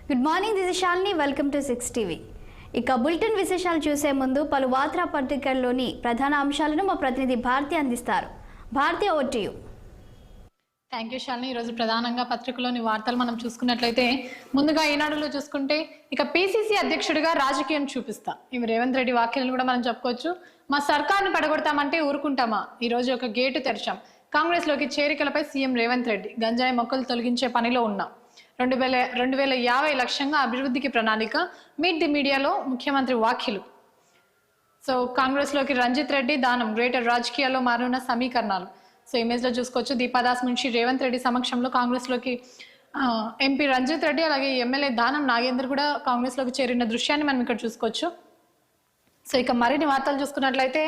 Good morning, this is Shalini. Welcome to 6 TV. ఇక bulletin విశేషాలు చూసే ముందు పలు వార్తాపత్రికల్లోని ప్రధాన అంశాలను మా ప్రతినిధి భారతి అందిస్తారు. Bharati, over to you. Thank you Shalini. ఈరోజు ప్రధానంగా పత్రికలోని వార్తలు మనం చూసుకున్నట్లయితే ముందుగా ఈనాడులో చూసుకుంటే ఇక పిసిసి అధ్యక్షుడిగా రాజకీయం చూపిస్తా, ఇవి రేవంత్ రెడ్డి వ్యాఖ్యలను కూడా మనం చెప్పుకోవచ్చు. మా సర్కార్ను పడగొడతామంటే ఊరుకుంటామా, ఈరోజు ఒక గేటు తెరిచాం. కాంగ్రెస్ లోకి చేరికలపై సీఎం రేవంత్ రెడ్డి గంజాయి మొక్కలు తొలగించే పనిలో ఉన్నాం. 2050 లక్ష్యంగా అభివృద్ధికి ప్రణాళిక. మీట్ ది మీడియాలో ముఖ్యమంత్రి వ్యాఖ్యలు. సో కాంగ్రెస్ లోకి రంజిత్ రెడ్డి దానం, గ్రేటర్ రాజకీయాల్లో మారిన సమీకరణాలు. సో ఇమేజ్ లో చూసుకోవచ్చు. దీపాదాస్ నుంచి రేవంత్ రెడ్డి సమక్షంలో కాంగ్రెస్ లోకి ఎంపీ రంజిత్ రెడ్డి అలాగే ఎమ్మెల్యే దానం నాగేందర్ కూడా కాంగ్రెస్ లోకి చేరిన దృశ్యాన్ని మనం ఇక్కడ చూసుకోవచ్చు. సో ఇక మరిన్ని వార్తలు చూసుకున్నట్లయితే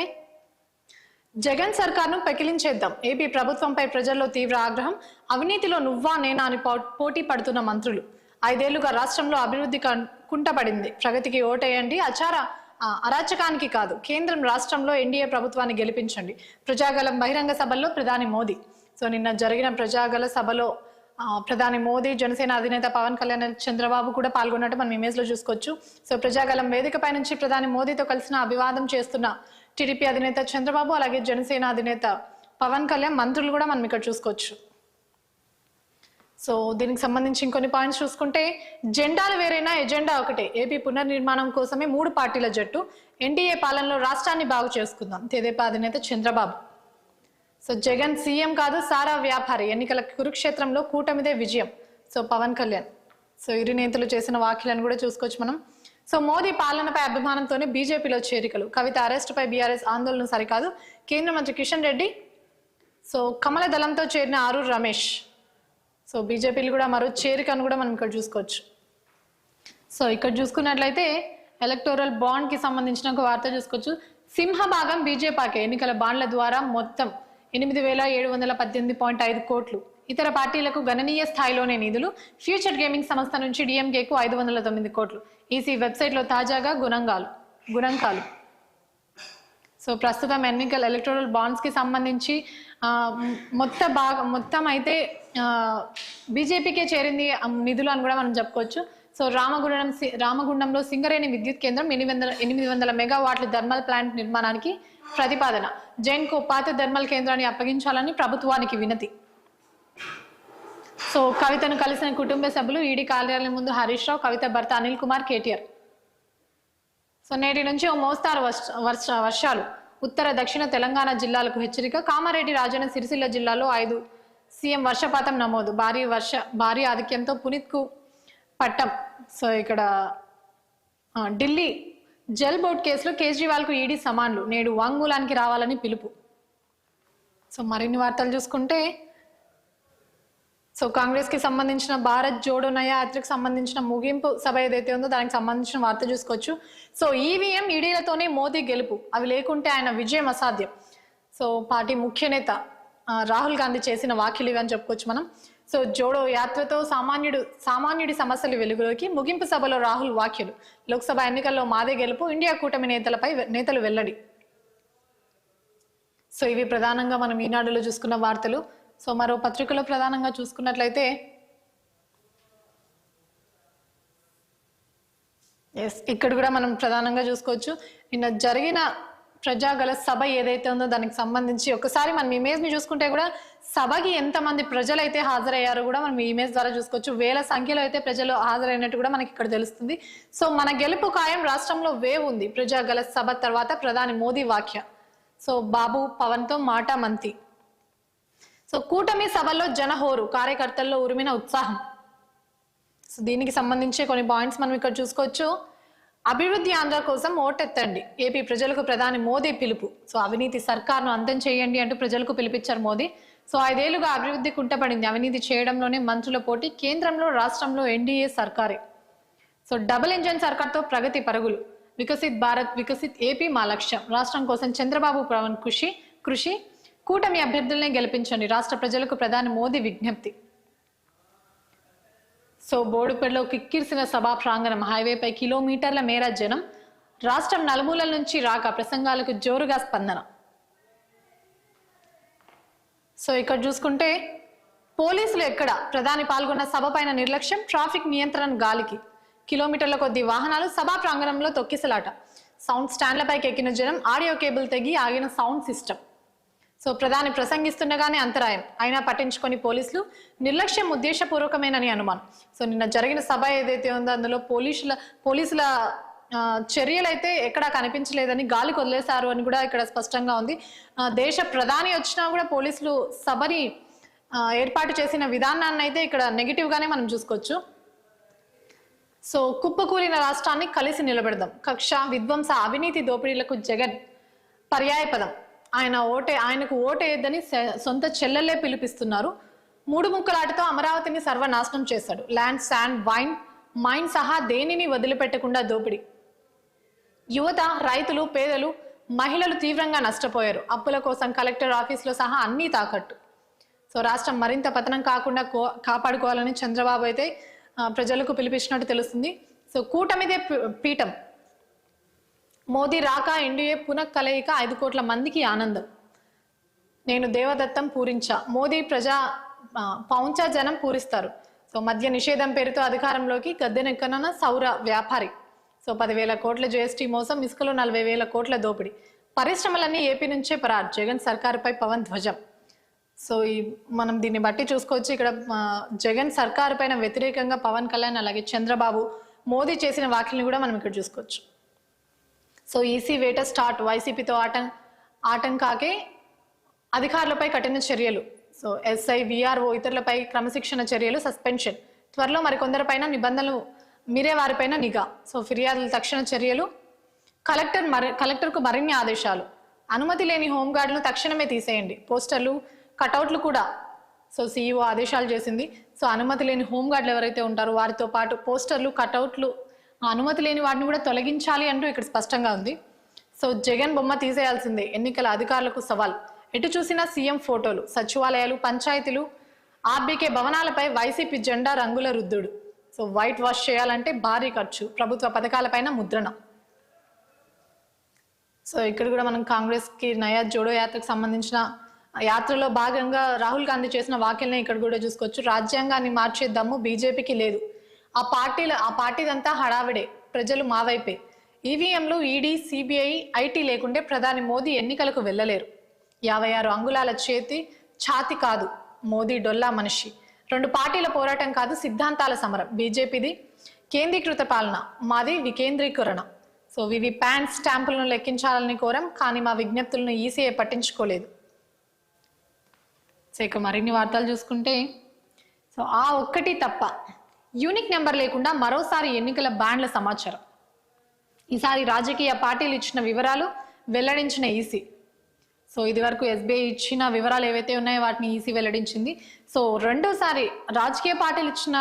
జగన్ సర్కార్ను పెకిలించేద్దాం, ఏపీ ప్రభుత్వంపై ప్రజల్లో తీవ్ర ఆగ్రహం. అవినీతిలో నువ్వా నేనా అని పోటీ పడుతున్న మంత్రులు. 5 ఏళ్లుగా రాష్ట్రంలో అభివృద్ధి కుంటపడింది. ప్రగతికి ఓటేయండి, అరాచకానికి కాదు. కేంద్రం రాష్ట్రంలో ఎన్డీఏ ప్రభుత్వాన్ని గెలిపించండి. ప్రజాగలం బహిరంగ సభల్లో ప్రధాని మోదీ. సో నిన్న జరిగిన ప్రజాగల సభలో ప్రధాని మోదీ, జనసేన అధినేత పవన్ కళ్యాణ్, చంద్రబాబు కూడా పాల్గొన్నట్టు మనం ఇమేజ్ లో చూసుకోవచ్చు. సో ప్రజాగలం వేదికపై నుంచి ప్రధాని మోదీతో కలిసిన అభివాదం చేస్తున్న టీడీపీ అధినేత చంద్రబాబు అలాగే జనసేన అధినేత పవన్ కళ్యాణ్, మంత్రులు కూడా మనం ఇక్కడ చూసుకోవచ్చు. సో దీనికి సంబంధించి ఇంకొన్ని పాయింట్స్ చూసుకుంటే జెండాలు వేరైనా ఎజెండా ఒకటే. ఏపీ పునర్నిర్మాణం కోసమే 3 పార్టీల జట్టు. ఎన్డీఏ పాలనలో రాష్ట్రాన్ని బాగు చేసుకుందాం, తెదేపా అధినేత చంద్రబాబు. సో జగన్ సీఎం కాదు, సారా వ్యాపారి. ఎన్నికల కురుక్షేత్రంలో కూటమిదే విజయం. సో పవన్ కళ్యాణ్. సో ఇరు నేతలు చేసిన వ్యాఖ్యలను కూడా చూసుకోవచ్చు మనం. సో మోదీ పాలనపై అభిమానంతోనే బీజేపీలో చేరికలు. కవిత అరెస్టుపై బీఆర్ఎస్ ఆందోళన సరికాదు. కేంద్ర మంత్రి కిషన్ రెడ్డి. సో కమల దళంతో చేరిన ఆరూర్ రమేష్. సో బీజేపీలు కూడా మరో చేరికను కూడా మనం ఇక్కడ చూసుకోవచ్చు. సో ఇక్కడ చూసుకున్నట్లయితే ఎలక్టోరల్ బాండ్ కి సంబంధించిన ఒక వార్త చూసుకోవచ్చు. సింహభాగం బీజేపీకే. ఎన్నికల బాండ్ల ద్వారా మొత్తం 8718.5 కోట్లు. ఇతర పార్టీలకు గణనీయ స్థాయిలోనే నిధులు. ఫ్యూచర్ గేమింగ్ సంస్థ నుంచి డిఎంకేకు 509 కోట్లు. ఈసీ వెబ్సైట్ లో తాజాగా గుణంకాలు. సో ప్రస్తుతం ఎలక్టోరల్ బాండ్స్ కి సంబంధించి మొత్తం అయితే బీజేపీకే చేరింది నిధులు అని కూడా మనం చెప్పుకోవచ్చు. సో రామగుండంలో సింగరేణి విద్యుత్ కేంద్రం 800 మెగావాట్ల థర్మల్ ప్లాంట్ నిర్మాణానికి ప్రతిపాదన. జైన్కో పాత థర్మల్ కేంద్రాన్ని అప్పగించాలని ప్రభుత్వానికి వినతి. సో కవితను కలిసిన కుటుంబ సభ్యులు. ఈడీ కార్యాలయం ముందు హరీష్ రావు, కవిత భర్త అనిల్ కుమార్, కేటీఆర్. సో నేటి నుంచి ఓ మోస్తారు వర్షాలు. ఉత్తర దక్షిణ తెలంగాణ జిల్లాలకు హెచ్చరిక. కామారెడ్డి, రాజన్న సిరిసిల్ల జిల్లాలో 5 సీఎం వర్షపాతం నమోదు. భారీ ఆధిక్యంతో పునీత్కు పట్టం. సో ఇక్కడ ఢిల్లీ జల్ బోర్డ్ కేసులో కేజ్రీవాల్ కు ఈడీ సమాన్లు. నేడు వాంగ్మూలానికి రావాలని పిలుపు. సో మరిన్ని వార్తలు చూసుకుంటే సో కాంగ్రెస్ కి సంబంధించిన భారత్ జోడో నయా యాత్రకు సంబంధించిన ముగింపు సభ ఏదైతే ఉందో దానికి సంబంధించిన వార్త చూసుకోవచ్చు. సో ఈవీఎం ఈడీలతోనే మోదీ గెలుపు, అవి లేకుంటే ఆయన విజయం అసాధ్యం. సో పార్టీ ముఖ్య నేత రాహుల్ గాంధీ చేసిన వ్యాఖ్యలు ఇవి అని చెప్పుకోవచ్చు మనం. సో జోడో యాత్రతో సామాన్యుడి సమస్యలు వెలుగులోకి. ముగింపు సభలో రాహుల్ వ్యాఖ్యలు. లోక్సభ ఎన్నికల్లో మాదే గెలుపు, ఇండియా కూటమి నేతలు వెల్లడి. సో ఇవి ప్రధానంగా మనం ఈనాడులో చూసుకున్న వార్తలు. సో మరో పత్రికలో ప్రధానంగా చూసుకున్నట్లయితే ఇక్కడ కూడా మనం ప్రధానంగా చూసుకోవచ్చు. నిన్న జరిగిన ప్రజాగల సభ ఏదైతే ఉందో దానికి సంబంధించి ఒకసారి మనం ఇమేజ్ ని చూసుకుంటే కూడా సభకి ఎంతమంది ప్రజలు అయితే హాజరయ్యారో కూడా మనం ఈ ఇమేజ్ ద్వారా చూసుకోవచ్చు. వేల సంఖ్యలో అయితే ప్రజలు హాజరైనట్టు కూడా మనకి ఇక్కడ తెలుస్తుంది. సో మన గెలుపు ఖాయం, రాష్ట్రంలో వేవ్ ఉంది. ప్రజాగల సభ తర్వాత ప్రధాని మోదీ వ్యాఖ్య. సో బాబు పవన్ తో మాట మంతి. సో కూటమి సభలో జనహోరు, కార్యకర్తల్లో ఉరిమిన ఉత్సాహం. సో దీనికి సంబంధించి కొన్ని పాయింట్స్ మనం ఇక్కడ చూసుకోవచ్చు. అభివృద్ధి ఆంధ్ర కోసం ఓటెత్తండి, ఏపీ ప్రజలకు ప్రధాని మోదీ పిలుపు. సో అవినీతి సర్కార్ను అంతం చేయండి అంటూ ప్రజలకు పిలిపించారు మోదీ. సో 5 ఏళ్లుగా అభివృద్ధి కుంటపడింది. అవినీతి చేయడంలోనే మంత్రుల పోటీ. కేంద్రంలో రాష్ట్రంలో ఎన్డీఏ సర్కారే. సో డబుల్ ఇంజన్ సర్కార్తో ప్రగతి పరుగులు. వికసిత్ భారత్, వికసిత్ ఏపీ మా లక్ష్యం. రాష్ట్రం కోసం చంద్రబాబు పవన్ కృషి. కూటమి అభ్యర్థులనే గెలిపించండి, రాష్ట్ర ప్రజలకు ప్రధాని మోదీ విజ్ఞప్తి. సో బోడుపేటలో కిక్కిరిసిన సభా ప్రాంగణం. హైవేపై కిలోమీటర్ల మేర జనం. రాష్ట్రం నలుమూలల నుంచి రాక ప్రసంగాలకు జోరుగా స్పందన. సో ఇక్కడ చూసుకుంటే పోలీసులు ఎక్కడ? ప్రధాని పాల్గొన్న సభ పైన నిర్లక్ష్యం, ట్రాఫిక్ నియంత్రణ గాలికి. కిలోమీటర్ల కొద్ది వాహనాలు, సభా ప్రాంగణంలో తొక్కిసలాట. సౌండ్ స్టాండ్లపైకి ఎక్కిన జనం, ఆడియో కేబుల్ తెగి ఆగిన సౌండ్ సిస్టమ్. సో ప్రధాని ప్రసంగిస్తుండగానే అంతరాయం, అయినా పట్టించుకొని పోలీసులు. నిర్లక్ష్యం ఉద్దేశపూర్వకమేనని అనుమానం. సో నిన్న జరిగిన సభ ఏదైతే ఉందో అందులో పోలీసుల చర్యలు అయితే ఎక్కడా కనిపించలేదని, గాలికి వదిలేశారు అని కూడా ఇక్కడ స్పష్టంగా ఉంది. దేశ ప్రధాని వచ్చినా కూడా పోలీసులు సభని ఏర్పాటు చేసిన విధానాన్ని అయితే ఇక్కడ నెగిటివ్ గానే మనం చూసుకోవచ్చు. సో కుప్పకూలిన రాష్ట్రాన్ని కలిసి నిలబెడదాం. కక్ష, విధ్వంస, అవినీతి దోపిడీలకు జగన్ పర్యాయపదం. ఆయనకు ఓటేయద్దని సొంత చెల్లెల్లే పిలిపిస్తున్నారు. మూడు ముక్కలాటతో అమరావతిని సర్వనాశనం చేశాడు. ల్యాండ్, శాండ్, వైన్, మైన్ సహా దేనిని వదిలిపెట్టకుండా దోపిడీ. యువత, రైతులు, పేదలు, మహిళలు తీవ్రంగా నష్టపోయారు. అప్పుల కోసం కలెక్టర్ ఆఫీసులో సహా అన్నీ తాకట్టు. సో రాష్ట్రం మరింత పతనం కాకుండా కాపాడుకోవాలని చంద్రబాబు అయితే ప్రజలకు పిలిపించినట్టు తెలుస్తుంది. సో కూటమిదే పీఠం. మోదీ రాక ఎన్డీఏ పునః కలయిక 5 కోట్ల మందికి ఆనందం. నేను దేవదత్తం పూరించా. మోదీ పౌంచ జనం పూరిస్తారు. సో మద్య నిషేధం పేరుతో అధికారంలోకి గద్దెనెక్కనున్న సౌర వ్యాపారి. సో 10,000 కోట్ల జీఎస్టీ మోసం, ఇసుకలో 40,000 కోట్ల దోపిడీ. పరిశ్రమలన్నీ ఏపీ నుంచే పరారు. జగన్ సర్కారుపై పవన్ ధ్వజం. సో మనం దీన్ని బట్టి చూసుకోవచ్చు. ఇక్కడ జగన్ సర్కారు పైన వ్యతిరేకంగా పవన్ కళ్యాణ్ అలాగే చంద్రబాబు, మోదీ చేసిన వ్యాఖ్యలను కూడా మనం ఇక్కడ చూసుకోవచ్చు. సో ఈసీ వేట స్టార్ట్. వైసీపీతో ఆటంకాకే అధికారులపై కఠిన చర్యలు. సో ఎస్ఐ, విఆర్ఓ, ఇతరులపై క్రమశిక్షణ చర్యలు, సస్పెన్షన్. త్వరలో మరికొందరిపైన నిబంధనలు మీరే వారిపైన నిఘా. సో ఫిర్యాదులు తక్షణ చర్యలు. కలెక్టర్కు మరిన్ని ఆదేశాలు. అనుమతి లేని హోంగార్డులను తక్షణమే తీసేయండి. పోస్టర్లు, కటౌట్లు కూడా సో సీఈఓ ఆదేశాలు చేసింది. సో అనుమతి లేని హోంగార్డులు ఎవరైతే ఉంటారో వారితో పాటు పోస్టర్లు, కటౌట్లు, అనుమతి లేని వాటిని కూడా తొలగించాలి అంటూ ఇక్కడ స్పష్టంగా ఉంది. సో జగన్ బొమ్మ తీసేయాల్సిందే. ఎన్నికల అధికారులకు సవాల్. ఎటు చూసినా సీఎం ఫోటోలు. సచివాలయాలు, పంచాయతీలు, ఆర్బీకే భవనాలపై వైసీపీ జెండా రంగుల రుద్దుడు. సో వైట్ వాష్ చేయాలంటే భారీ ఖర్చు. ప్రభుత్వ పథకాలపైన ముద్రణ. సో ఇక్కడ కూడా మనం కాంగ్రెస్ కి నయా జోడో యాత్రకు సంబంధించిన యాత్రలో భాగంగా రాహుల్ గాంధీ చేసిన వ్యాఖ్యల్ని ఇక్కడ కూడా చూసుకోవచ్చు. రాజ్యాంగాన్ని మార్చే దమ్ము బీజేపీకి లేదు. ఆ పార్టీదంతా హడావిడే. ప్రజలు మా వైపే. ఈవీఎంలు, ఈడీ, సిబిఐ, ఐటీ లేకుంటే ప్రధాని మోదీ ఎన్నికలకు వెళ్ళలేరు. 56 అంగుళాల ఛాతి కాదు మోదీ డొల్లా మనిషి. 2 పార్టీల పోరాటం కాదు, సిద్ధాంతాల సమరం. బీజేపీది కేంద్రీకృత పాలన, మాది వికేంద్రీకరణ. సో ప్యాన్ స్టాంపులను లెక్కించాలని కోరం, కానీ మా విజ్ఞప్తులను ఈసీఐ పట్టించుకోలేదు. సో ఇక మరిన్ని వార్తలు చూసుకుంటే, సో ఆ ఒక్కటి తప్ప యూనిక్ నెంబర్ లేకుండా మరోసారి ఎన్నికల బ్యాండ్ల సమాచారం. ఈసారి రాజకీయ పార్టీలు ఇచ్చిన వివరాలు వెల్లడించిన ఈసీ. సో ఇది వరకు ఎస్బీఐ ఇచ్చిన వివరాలు ఏవైతే ఉన్నాయో వాటిని ఈసీ వెల్లడించింది. సో రెండోసారి రాజకీయ పార్టీలు ఇచ్చిన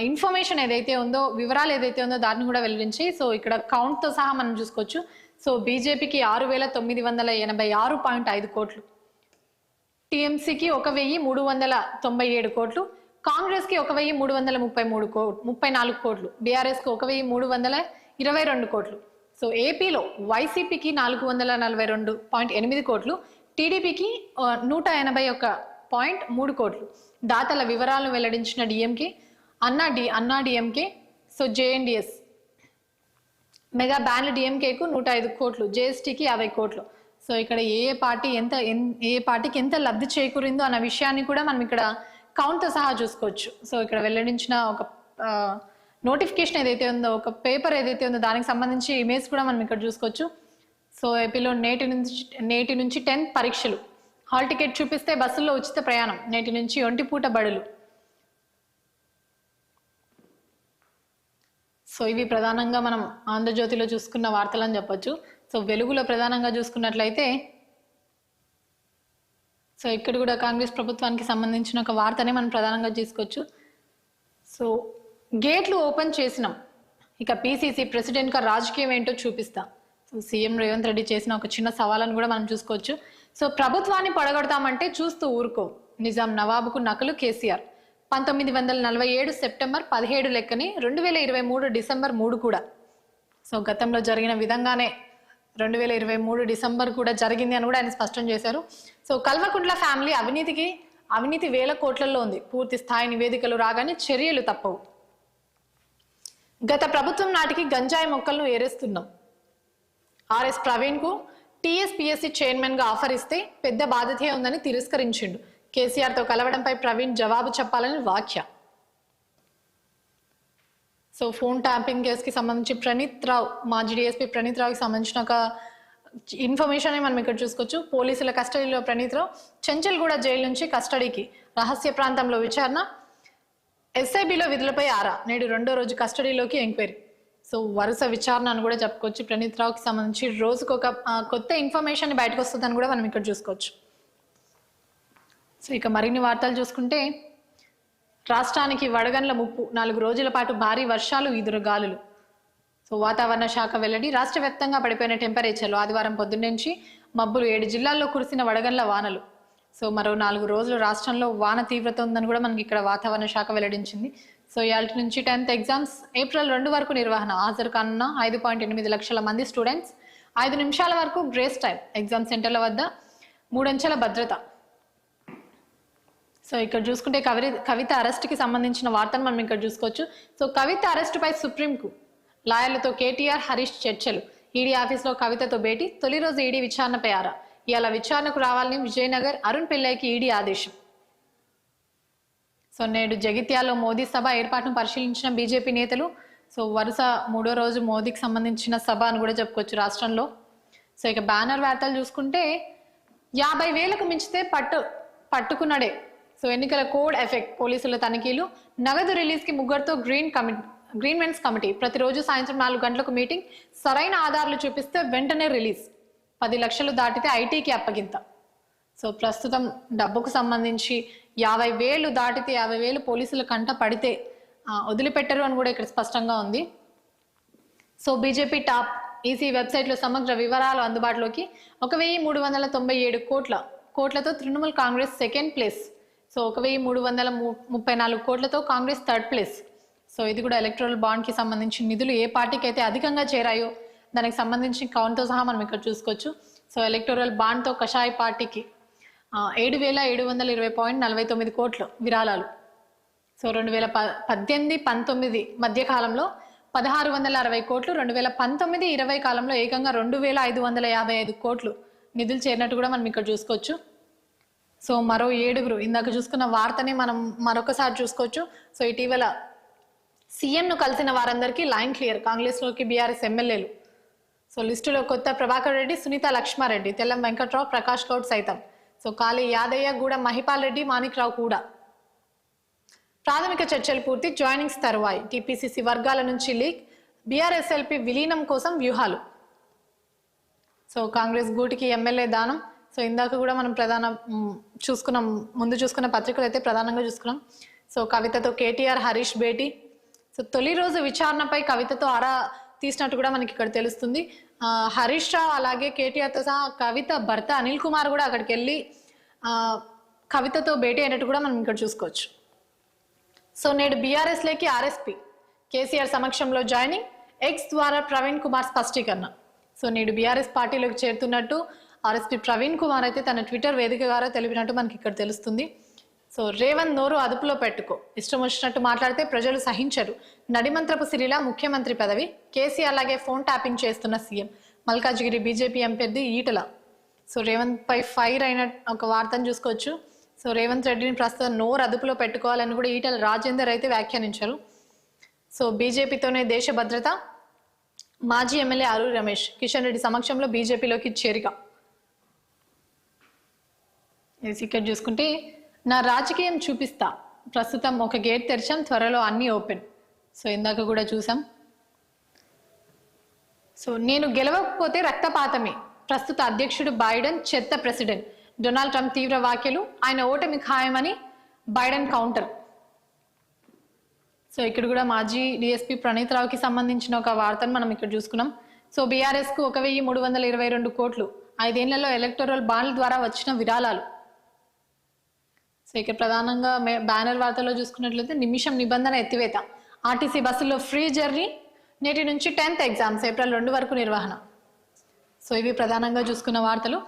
ఇన్ఫర్మేషన్ ఏదైతే ఉందో, వివరాలు ఏదైతే ఉందో దాన్ని కూడా వెల్లడించి, సో ఇక్కడ కౌంట్తో సహా మనం చూసుకోవచ్చు. సో బీజేపీకి 6,986.5 కోట్లు, టీఎంసీకి 1,397 కోట్లు, కాంగ్రెస్కి 1,334 కోట్లు, బీఆర్ఎస్కి 1,322 కోట్లు. సో ఏపీలో వైసీపీకి 442.8 కోట్లు, టీడీపీకి 181.3 కోట్లు. దాతల వివరాలను వెల్లడించిన డిఎంకే, అన్నా డిఎంకే, సో జేఎన్డిఎస్ మెగా బ్యాన్ల డిఎంకేకు 105 కోట్లు, జేఎస్టీకి 50 కోట్లు. సో ఇక్కడ ఏ పార్టీకి ఎంత లబ్ధి చేకూరిందో అన్న విషయాన్ని కూడా మనం ఇక్కడ కౌంట్తో సహా చూసుకోవచ్చు. సో ఇక్కడ వెల్లడించిన ఒక నోటిఫికేషన్ ఏదైతే ఉందో, ఒక పేపర్ ఏదైతే ఉందో దానికి సంబంధించి ఇమేజ్ కూడా మనం ఇక్కడ చూసుకోవచ్చు. సో ఏపీలో నేటి నుంచి 10th పరీక్షలు. హాల్ టికెట్ చూపిస్తే బస్సుల్లో ఉచిత ప్రయాణం. నేటి నుంచి ఒంటిపూట బడులు. సో ఇవి ప్రధానంగా మనం ఆంధ్రజ్యోతిలో చూసుకున్న వార్తలని చెప్పొచ్చు. సో వెలుగులో ప్రధానంగా చూసుకున్నట్లయితే, సో ఇక్కడ కూడా కాంగ్రెస్ ప్రభుత్వానికి సంబంధించిన ఒక వార్తనే మనం ప్రధానంగా తీసుకోవచ్చు. సో గేట్లు ఓపెన్ చేసినాం, ఇక పిసిసి ప్రెసిడెంట్గా రాజకీయం ఏంటో చూపిస్తా. సో సీఎం రేవంత్ రెడ్డి చేసిన ఒక చిన్న సవాలను కూడా మనం చూసుకోవచ్చు. సో ప్రభుత్వాన్ని పడగొడతామంటే చూస్తూ ఊరుకో. నిజాం నవాబుకు నకలు కేసీఆర్. 1947 సెప్టెంబర్ 17 లెక్కని 2023 డిసెంబర్ 3 కూడా. సో గతంలో జరిగిన విధంగానే 2023 డిసెంబర్ కూడా జరిగింది అని కూడా ఆయన స్పష్టం చేశారు. సో కల్వకుంట్ల ఫ్యామిలీ అవినీతికి అవినీతి వేల కోట్లలో ఉంది. పూర్తి స్థాయి నివేదికలు రాగానే చర్యలు తప్పవు. గత ప్రభుత్వం నాటికి గంజాయి మొక్కలను ఏరేస్తున్నాం. ఆర్ఎస్ ప్రవీణ్ కు టీఎస్పీఎస్సీ చైర్మన్ గా ఆఫర్ ఇస్తే పెద్ద బాధ్యతే ఉందని తిరస్కరించిండు. కేసీఆర్ తో కలవడంపై ప్రవీణ్ జవాబు చెప్పాలని వ్యాఖ్య. సో ఫోన్ ట్యాంపింగ్ కేసుకి సంబంధించి ప్రణీత్ రావు, మాజీ డిఎస్పీ ప్రణీత్ రావుకి సంబంధించిన ఒక ఇన్ఫర్మేషన్ మనం ఇక్కడ చూసుకోవచ్చు. పోలీసుల కస్టడీలో ప్రణీత్ రావు చెంచల్గూడ జైలు నుంచి కస్టడీకి, రహస్య ప్రాంతంలో విచారణ, ఎస్ఐబిలో విధులపై ఆరా, నేడు 2వ రోజు కస్టడీలోకి ఎంక్వైరీ. సో వరుస విచారణ అని కూడా చెప్పుకోవచ్చు. ప్రణీత్ రావుకి సంబంధించి రోజుకు ఒక కొత్త ఇన్ఫర్మేషన్ బయటకు వస్తుందని కూడా మనం ఇక్కడ చూసుకోవచ్చు. సో ఇక మరిన్ని వార్తలు చూసుకుంటే, రాష్ట్రానికి వడగండ్ల ముప్పు, 4 రోజుల పాటు భారీ వర్షాలు, ఈదురుగాలులు. సో వాతావరణ శాఖ వెల్లడి. రాష్ట్ర వ్యాప్తంగా పడిపోయిన టెంపరేచర్లు. ఆదివారం పొద్దున్నుంచి మబ్బులు, 7 జిల్లాల్లో కురిసిన వడగండ్ల వానలు. సో మరో 4 రోజులు రాష్ట్రంలో వాన తీవ్రత ఉందని కూడా మనకి ఇక్కడ వాతావరణ శాఖ వెల్లడించింది. సో ఇవాళ నుంచి 10th ఎగ్జామ్స్ ఏప్రిల్ 2 వరకు నిర్వహణ. హాజరు కానున్న 5.8 లక్షల మంది స్టూడెంట్స్. 5 నిమిషాల వరకు గ్రేస్ టైం. ఎగ్జామ్ సెంటర్ల వద్ద 3 అంచెల భద్రత. సో ఇక్కడ చూసుకుంటే కవిత అరెస్ట్కి సంబంధించిన వార్తను మనం ఇక్కడ చూసుకోవచ్చు. సో కవిత అరెస్టుపై సుప్రీంకు లాయర్లతో కేటీఆర్, హరీష్ చర్చలు. ఈడీ ఆఫీస్లో కవితతో భేటీ. తొలి రోజు ఈడీ విచారణపై ఆరా. ఇవాళ విచారణకు రావాలని విజయనగర్ అరుణ్ పిల్లైకి ఈడీ ఆదేశం. సో నేడు జగిత్యాలలో మోదీ సభ ఏర్పాటును పరిశీలించిన బీజేపీ నేతలు. సో వరుస 3వ రోజు మోదీకి సంబంధించిన సభ అని కూడా చెప్పుకోవచ్చు రాష్ట్రంలో. సో ఇక బ్యానర్ వార్తలు చూసుకుంటే, 50,000కు మించితే పట్టుకున్నాడే. సో ఎన్నికల కోడ్ ఎఫెక్ట్, పోలీసుల తనిఖీలు, నగదు రిలీజ్కి 3గురితో గ్రీన్మెన్స్ కమిటీ. ప్రతిరోజు సాయంత్రం 4 గంటలకు మీటింగ్. సరైన ఆధారాలు చూపిస్తే వెంటనే రిలీజ్. 10 లక్షలు దాటితే ఐటీకి అప్పగింత. సో ప్రస్తుతం డబ్బుకు సంబంధించి 50,000 దాటితే 50,000 పోలీసుల కంట పడితే వదిలిపెట్టరు అని కూడా ఇక్కడ స్పష్టంగా ఉంది. So BJP top. ఈసీ వెబ్సైట్లో సమగ్ర వివరాలు అందుబాటులోకి. 1,397 కోట్లతో Trinamool Congress 2nd place. So 1,334 కోట్లతో కాంగ్రెస్ 3rd ప్లేస్. సో ఇది కూడా ఎలక్టోరల్ బాండ్కి సంబంధించిన నిధులు ఏ పార్టీకి అయితే అధికంగా చేరాయో దానికి సంబంధించిన కౌంట్తో సహా మనం ఇక్కడ చూసుకోవచ్చు. సో ఎలక్టోరల్ బాండ్తో కషాయ పార్టీకి 7,720.49 కోట్లు విరాళాలు. సో 2018-19 మధ్య కాలంలో 1,660 కోట్లు, 2019-20 కాలంలో ఏకంగా 2,555 కోట్లు నిధులు చేరినట్టు కూడా మనం ఇక్కడ చూసుకోవచ్చు. సో మరో 7గురు, ఇందాక చూసుకున్న వార్తని మనం మరొకసారి చూసుకోవచ్చు. సో ఇటీవల సీఎంను కలిసిన వారందరికీ లైన్ క్లియర్. కాంగ్రెస్లోకి బీఆర్ఎస్ ఎమ్మెల్యేలు. సో లిస్టులో కొత్త ప్రభాకర్ రెడ్డి, సునీత లక్ష్మారెడ్డి, తెల్లం వెంకట్రావు, ప్రకాష్ గౌడ్ సైతం. సో కాళీ యాదయ్య, గూడెం మహిపాల్ రెడ్డి, మాణిక్రావు కూడా. ప్రాథమిక చర్చలు పూర్తి. జాయినింగ్స్ తరువాయి. టీపీసీసీ వర్గాల నుంచి లీక్. బీఆర్ఎస్ఎల్పీ విలీనం కోసం వ్యూహాలు. సో కాంగ్రెస్ గూటికి ఎమ్మెల్యే దానం. సో ఇందాక కూడా మనం ముందు చూసుకున్న పత్రికలు అయితే ప్రధానంగా చూసుకున్నాం. సో కవితతో కేటీఆర్, హరీష్ భేటీ. సో తొలి రోజు విచారణపై కవితతో ఆరా తీసినట్టు కూడా మనకి ఇక్కడ తెలుస్తుంది. హరీష్ రావు అలాగే కేటీఆర్తో సహా కవిత భర్త అనిల్ కుమార్ కూడా అక్కడికి వెళ్ళి కవితతో భేటీ అయినట్టు కూడా మనం ఇక్కడ చూసుకోవచ్చు. సో నేడు బీఆర్ఎస్లోకి ఆర్ఎస్పీ కేసీఆర్ సమక్షంలో జాయినింగ్. ఎక్స్ ద్వారా ప్రవీణ్ కుమార్ స్పష్టీకరణ. సో నేడు బీఆర్ఎస్ పార్టీలోకి చేరుతున్నట్టు ఆర్ఎస్పీ ప్రవీణ్ కుమార్ అయితే తన ట్విట్టర్ వేదిక ద్వారా తెలిపినట్టు మనకి ఇక్కడ తెలుస్తుంది. సో రేవంత్ నోరు అదుపులో పెట్టుకో, ఇష్టం వచ్చినట్టు మాట్లాడితే ప్రజలు సహించరు. నడిమంత్రపు సిరిలా ముఖ్యమంత్రి పదవి. కేసీఆర్ అలాగే ఫోన్ ట్యాపింగ్ చేస్తున్న CM. Malkajgiri BJP MP Etela. So Revanth పై ఫైర్ అయిన ఒక వార్తను చూసుకోవచ్చు. సో రేవంత్ రెడ్డిని ప్రస్తుతం నోరు అదుపులో పెట్టుకోవాలని కూడా ఈటల రాజేందర్ అయితే వ్యాఖ్యానించారు. సో బీజేపీతోనే దేశ భద్రత. మాజీ ఎమ్మెల్యే ఆరూరి రమేష్ కిషన్ రెడ్డి సమక్షంలో బీజేపీలోకి చేరిక. ఇక్కడ చూసుకుంటే, నా రాజకీయం చూపిస్తా, ప్రస్తుతం ఒక గేట్ తెరిచాం, త్వరలో అన్ని ఓపెన్. సో ఇందాక కూడా చూసాం. సో నేను గెలవకపోతే రక్తపాతమే. ప్రస్తుత అధ్యక్షుడు బైడెన్ చెత్త ప్రెసిడెంట్. డొనాల్డ్ ట్రంప్ తీవ్ర వ్యాఖ్యలు. ఆయన ఓటమి ఖాయమని బైడెన్ కౌంటర్. సో ఇక్కడ కూడా మాజీ డిఎస్పీ ప్రణీత్ రావుకి సంబంధించిన ఒక వార్తను మనం ఇక్కడ చూసుకున్నాం. సో బీఆర్ఎస్కు 1,322 కోట్లు 5 ఏళ్లలో ఎలక్టోరల్ బాండ్ల ద్వారా వచ్చిన విరాళాలు. సో ఇక్కడ ప్రధానంగా బ్యానర్ వార్తలో చూసుకున్నట్లయితే, నిమిషం నిబంధన ఎత్తివేత. ఆర్టీసీ బస్సుల్లో ఫ్రీ జర్నీ. నేటి నుంచి 10th ఎగ్జామ్స్ ఏప్రిల్ 2 వరకు నిర్వహణ. సో ఇవి ప్రధానంగా చూసుకున్న వార్తలు.